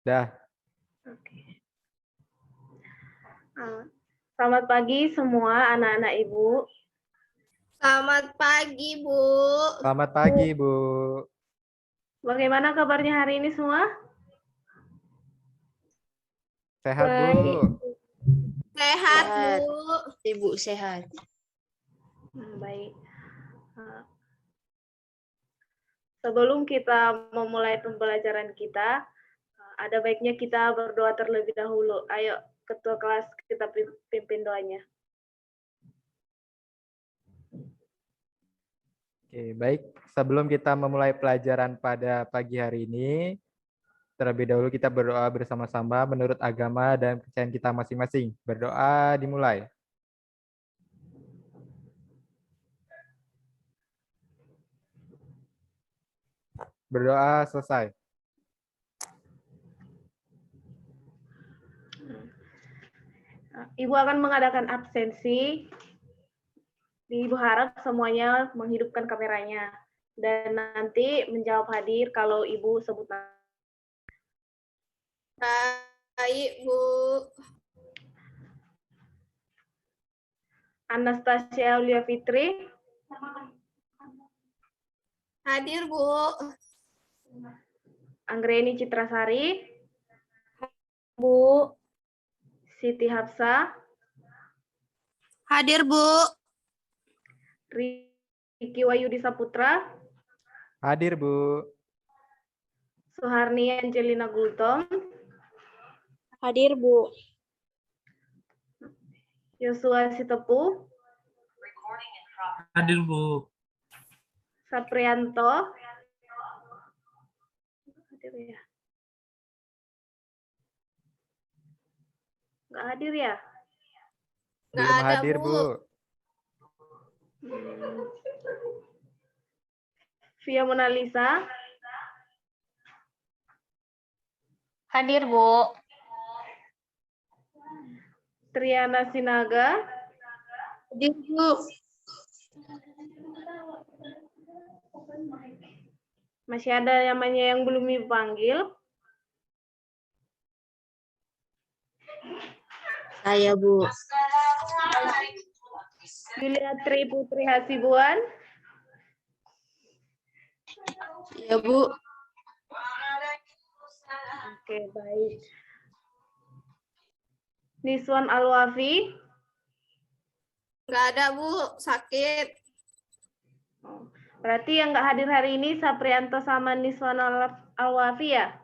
Dah. Oke. Selamat pagi semua anak-anak Ibu. Selamat pagi, Bu. Selamat pagi, Bu. Bagaimana kabarnya hari ini semua? Sehat, Bu. Sehat, Bu. Ibu sehat. Baik. Sebelum kita memulai pembelajaran kita, ada baiknya kita berdoa terlebih dahulu. Ayo, ketua kelas kita pimpin doanya. Oke, baik. Sebelum kita memulai pelajaran pada pagi hari ini, terlebih dahulu kita berdoa bersama-sama menurut agama dan kepercayaan kita masing-masing. Berdoa dimulai. Berdoa selesai. Ibu akan mengadakan absensi. Ibu harap semuanya menghidupkan kameranya. Dan nanti menjawab hadir kalau Ibu sebut nama. Baik, Bu. Anastasia Aulia Fitri. Hadir, Bu. Anggreni Citrasari. Bu. Siti Hafsa. Hadir, Bu. Riki Wayudi Saputra. Hadir, Bu. Suharni Angelina Gultom. Hadir, Bu. Yosua Sitepu. Hadir, Bu. Saprianto. Hadir ya? Nggak hadir ya? Belum Nggak ada, hadir, Bu. Bu. Via Monalisa. Hadir, Bu. Triana Sinaga. Hadir, Bu. Masih ada namanya yang belum dipanggil. Saya, Bu. Yulia Tri Putri Hasibuan. Ya, Bu. Oke, baik. Niswan Alwafi. Nggak ada, Bu. Sakit. Berarti yang nggak hadir hari ini Saprianto sama Niswan Alwafi ya?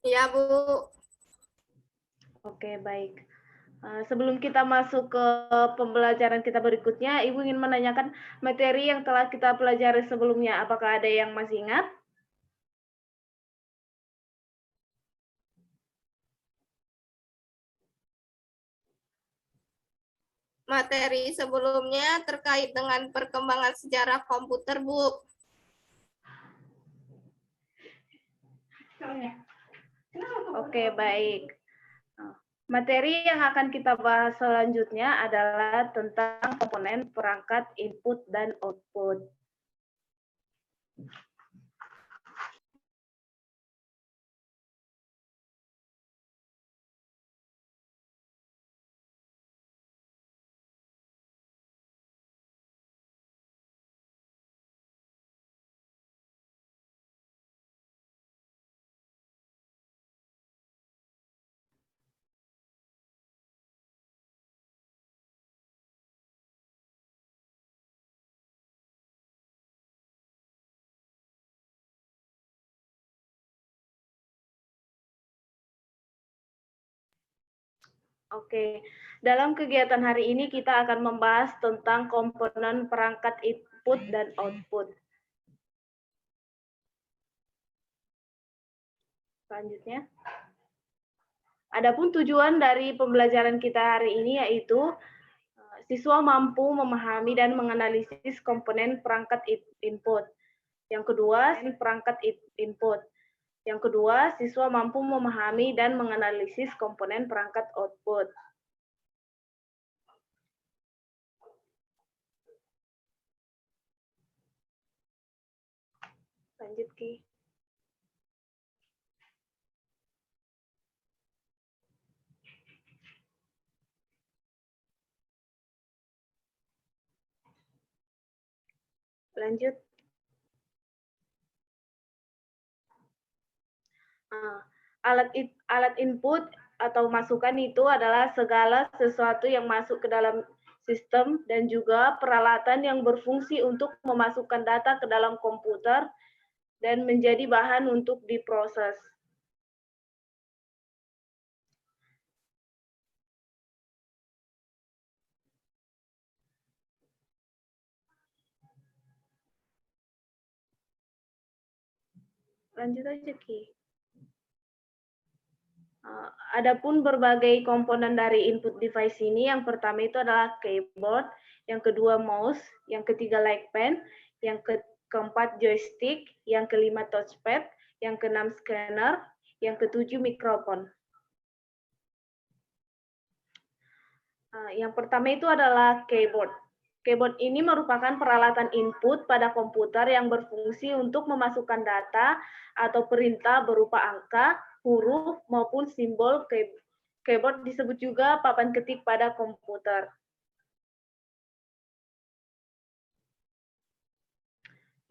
Iya, Bu. Oke, baik. Sebelum kita masuk ke pembelajaran kita berikutnya, Ibu ingin menanyakan materi yang telah kita pelajari sebelumnya. Apakah ada yang masih ingat? Materi sebelumnya terkait dengan perkembangan sejarah komputer, Bu. Oke, baik. Materi yang akan kita bahas selanjutnya adalah tentang komponen perangkat input dan output. Oke, dalam kegiatan hari ini kita akan membahas tentang komponen perangkat input dan output. Selanjutnya, adapun tujuan dari pembelajaran kita hari ini yaitu siswa mampu memahami dan menganalisis komponen perangkat input. Yang kedua, perangkat input. Yang kedua, siswa mampu memahami dan menganalisis komponen perangkat output. Lanjut, Ki. Lanjut. Alat input atau masukan itu adalah segala sesuatu yang masuk ke dalam sistem dan juga peralatan yang berfungsi untuk memasukkan data ke dalam komputer dan menjadi bahan untuk diproses. Lanjut aja, Ki. Adapun berbagai komponen dari input device ini, yang pertama itu adalah keyboard, yang kedua mouse, yang ketiga like pen, yang keempat joystick, yang kelima touchpad, yang keenam scanner, yang ketujuh mikrofon. Yang pertama itu adalah keyboard. Keyboard ini merupakan peralatan input pada komputer yang berfungsi untuk memasukkan data atau perintah berupa angka, huruf, maupun simbol. Keyboard disebut juga papan ketik pada komputer.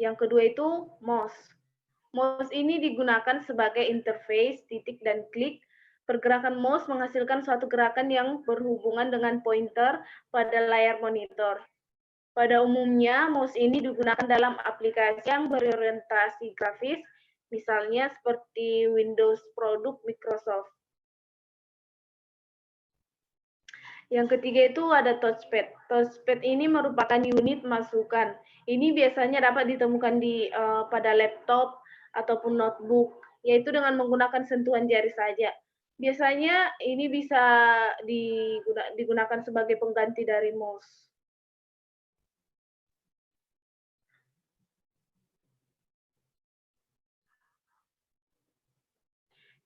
Yang kedua itu mouse. Mouse ini digunakan sebagai interface titik dan klik. Pergerakan mouse menghasilkan suatu gerakan yang berhubungan dengan pointer pada layar monitor. Pada umumnya, mouse ini digunakan dalam aplikasi yang berorientasi grafis, misalnya seperti Windows produk Microsoft. Yang ketiga itu ada touchpad. Touchpad ini merupakan unit masukan. Ini biasanya dapat ditemukan pada laptop ataupun notebook, yaitu dengan menggunakan sentuhan jari saja. Biasanya ini bisa digunakan sebagai pengganti dari mouse.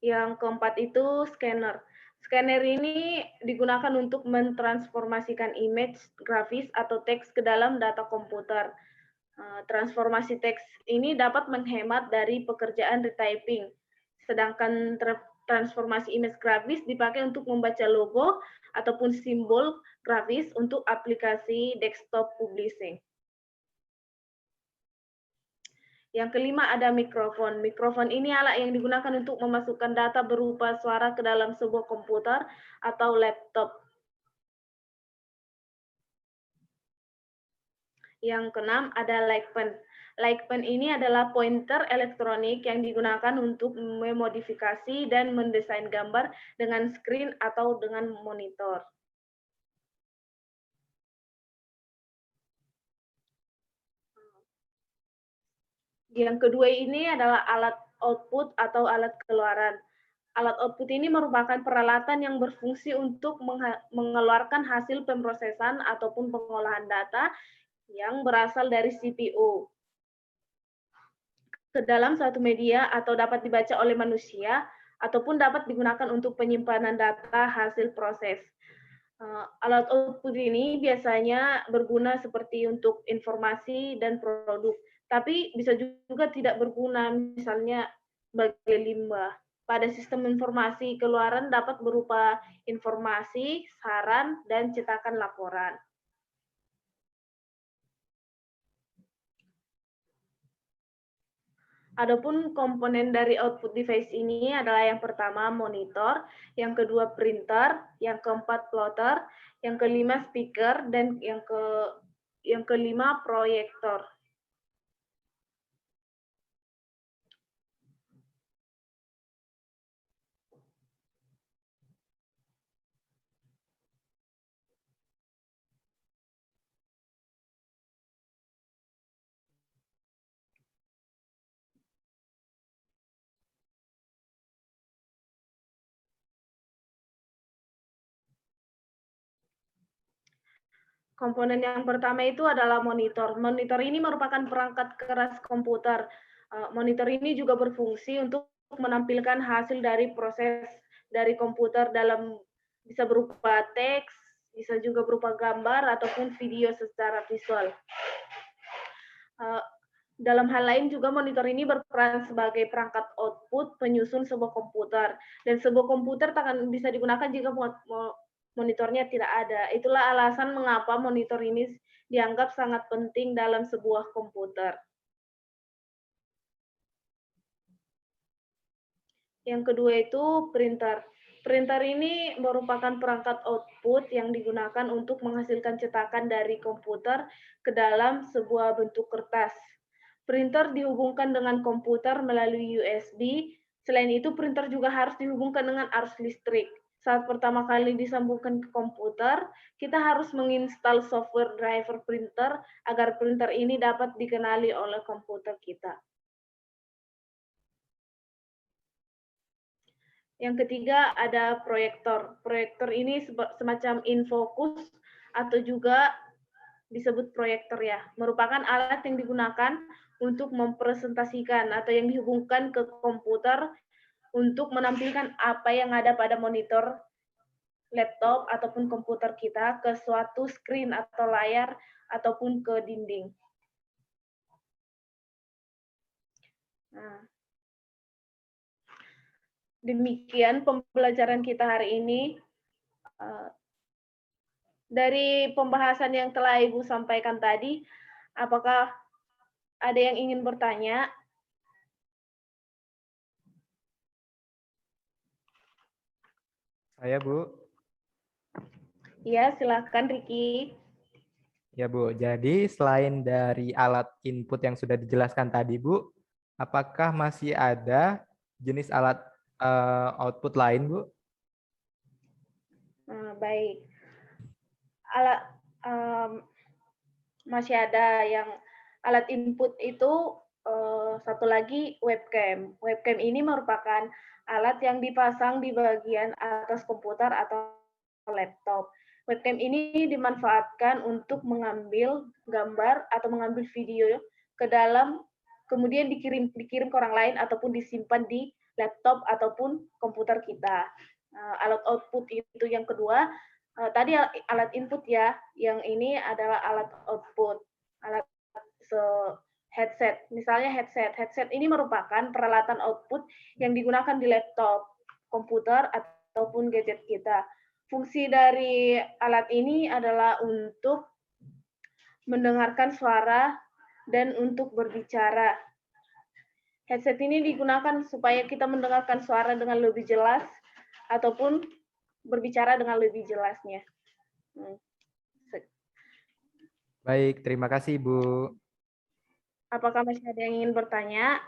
Yang keempat itu scanner. Scanner ini digunakan untuk mentransformasikan image, grafis, atau teks ke dalam data komputer. Transformasi teks ini dapat menghemat dari pekerjaan retyping, sedangkan transformasi image grafis dipakai untuk membaca logo ataupun simbol grafis untuk aplikasi desktop publishing. Yang kelima ada mikrofon. Mikrofon ini alat yang digunakan untuk memasukkan data berupa suara ke dalam sebuah komputer atau laptop. Yang keenam ada like pen. Like pen ini adalah pointer elektronik yang digunakan untuk memodifikasi dan mendesain gambar dengan screen atau dengan monitor. Yang kedua ini adalah alat output atau alat keluaran. Alat output ini merupakan peralatan yang berfungsi untuk mengeluarkan hasil pemrosesan ataupun pengolahan data yang berasal dari CPU ke dalam suatu media atau dapat dibaca oleh manusia ataupun dapat digunakan untuk penyimpanan data hasil proses. Alat output ini biasanya berguna seperti untuk informasi dan produk, tapi bisa juga tidak berguna, misalnya sebagai limbah. Pada sistem informasi keluaran dapat berupa informasi, saran, dan cetakan laporan. Adapun komponen dari output device ini adalah yang pertama monitor, yang kedua printer, yang keempat plotter, yang kelima speaker, dan yang kelima proyektor. Komponen yang pertama itu adalah monitor. Monitor ini merupakan perangkat keras komputer. Monitor ini juga berfungsi untuk menampilkan hasil dari proses dari komputer dalam bisa berupa teks, bisa juga berupa gambar ataupun video secara visual. Dalam hal lain juga monitor ini berperan sebagai perangkat output penyusun sebuah komputer, dan sebuah komputer tak akan bisa digunakan jika monitornya tidak ada. Itulah alasan mengapa monitor ini dianggap sangat penting dalam sebuah komputer. Yang kedua itu printer. Printer ini merupakan perangkat output yang digunakan untuk menghasilkan cetakan dari komputer ke dalam sebuah bentuk kertas. Printer dihubungkan dengan komputer melalui USB. Selain itu, printer juga harus dihubungkan dengan arus listrik. Saat pertama kali disambungkan ke komputer, kita harus menginstal software driver printer agar printer ini dapat dikenali oleh komputer kita. Yang ketiga ada proyektor. Proyektor ini semacam infocus atau juga disebut proyektor ya. Merupakan alat yang digunakan untuk mempresentasikan atau yang dihubungkan ke komputer untuk menampilkan apa yang ada pada monitor laptop ataupun komputer kita ke suatu screen atau layar ataupun ke dinding. Nah, demikian pembelajaran kita hari ini. Dari pembahasan yang telah Ibu sampaikan tadi, apakah ada yang ingin bertanya? Saya, Bu. Ya, silakan Riki. Ya, Bu. Jadi selain dari alat input yang sudah dijelaskan tadi, Bu, apakah masih ada jenis alat output lain, Bu? Baik. Alat masih ada yang alat input itu satu lagi webcam. Webcam ini merupakan alat yang dipasang di bagian atas komputer atau laptop. Webcam ini dimanfaatkan untuk mengambil gambar atau mengambil video ke dalam, kemudian dikirim ke orang lain ataupun disimpan di laptop ataupun komputer kita. Alat output itu yang kedua. Tadi alat input ya, yang ini adalah alat output. Alat headset, misalnya headset. Headset ini merupakan peralatan output yang digunakan di laptop, komputer, ataupun gadget kita. Fungsi dari alat ini adalah untuk mendengarkan suara dan untuk berbicara. Headset ini digunakan supaya kita mendengarkan suara dengan lebih jelas ataupun berbicara dengan lebih jelasnya. Baik, terima kasih, Bu. Apakah masih ada yang ingin bertanya?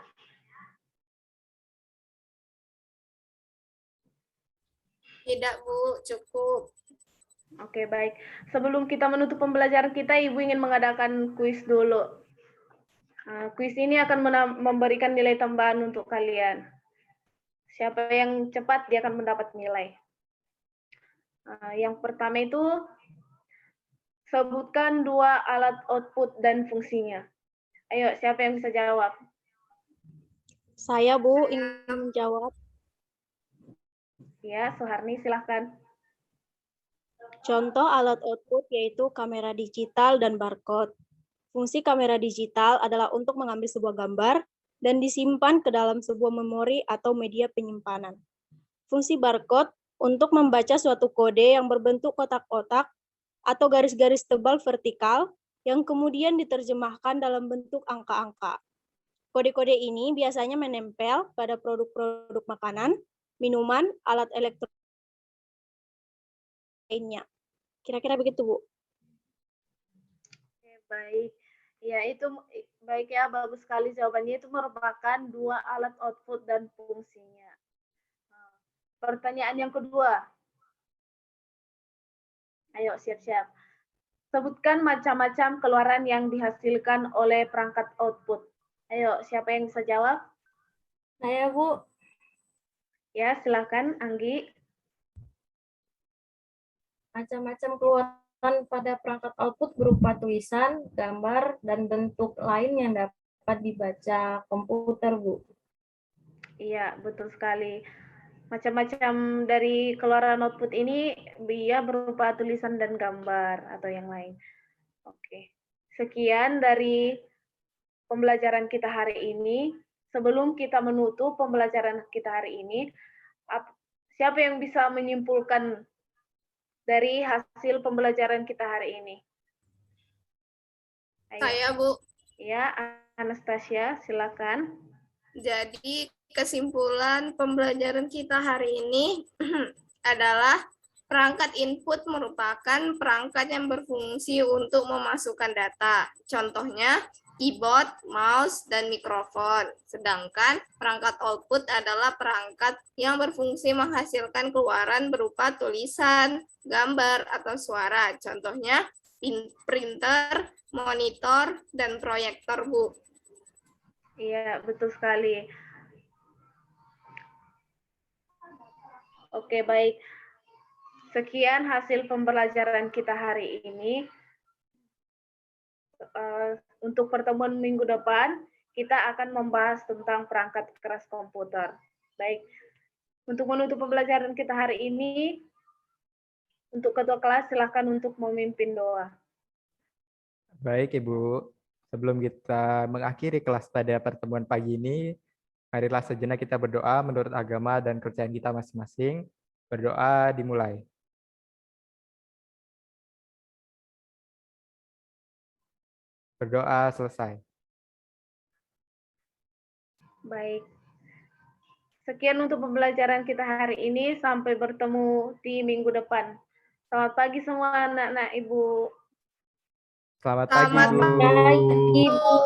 Tidak, Bu, cukup. Oke, baik. Sebelum kita menutup pembelajaran kita, Ibu ingin mengadakan kuis dulu. Kuis ini akan memberikan nilai tambahan untuk kalian. Siapa yang cepat, dia akan mendapat nilai. Yang pertama itu, sebutkan dua alat output dan fungsinya. Ayo, siapa yang bisa jawab? Saya, Bu, ingin menjawab. Ya, Suharni, silahkan. Contoh alat output yaitu kamera digital dan barcode. Fungsi kamera digital adalah untuk mengambil sebuah gambar dan disimpan ke dalam sebuah memori atau media penyimpanan. Fungsi barcode untuk membaca suatu kode yang berbentuk kotak-kotak atau garis-garis tebal vertikal yang kemudian diterjemahkan dalam bentuk angka-angka. Kode-kode ini biasanya menempel pada produk-produk makanan, minuman, alat elektronik lainnya. Kira-kira begitu, Bu. Oke, baik. Ya, itu baik ya, bagus sekali jawabannya. Itu merupakan dua alat output dan fungsinya. Pertanyaan yang kedua. Ayo, siap-siap. Sebutkan macam-macam keluaran yang dihasilkan oleh perangkat output. Ayo, siapa yang bisa jawab? Saya, Bu. Ya, silakan, Anggi. Macam-macam keluaran pada perangkat output berupa tulisan, gambar, dan bentuk lain yang dapat dibaca komputer, Bu. Iya, betul sekali. Macam-macam dari keluaran output ini dia berupa tulisan dan gambar atau yang lain. Oke. Sekian dari pembelajaran kita hari ini. Sebelum kita menutup pembelajaran kita hari ini, siapa yang bisa menyimpulkan dari hasil pembelajaran kita hari ini? Ayo. Saya, Bu. Ya, Anastasia, silakan. Jadi kesimpulan pembelajaran kita hari ini adalah perangkat input merupakan perangkat yang berfungsi untuk memasukkan data. Contohnya keyboard, mouse, dan mikrofon. Sedangkan perangkat output adalah perangkat yang berfungsi menghasilkan keluaran berupa tulisan, gambar, atau suara. Contohnya printer, monitor, dan proyektor, Bu. Iya, betul sekali. Oke, baik. Sekian hasil pembelajaran kita hari ini. Untuk pertemuan minggu depan, kita akan membahas tentang perangkat keras komputer. Baik, untuk menutup pembelajaran kita hari ini, untuk ketua kelas silakan untuk memimpin doa. Baik, Ibu. Sebelum kita mengakhiri kelas pada pertemuan pagi ini, marilah sejenak kita berdoa menurut agama dan kepercayaan kita masing-masing. Berdoa dimulai. Berdoa selesai. Baik. Sekian untuk pembelajaran kita hari ini. Sampai bertemu di minggu depan. Selamat pagi semua anak-anak Ibu. Selamat pagi, Selamat Bu. Baik, Ibu.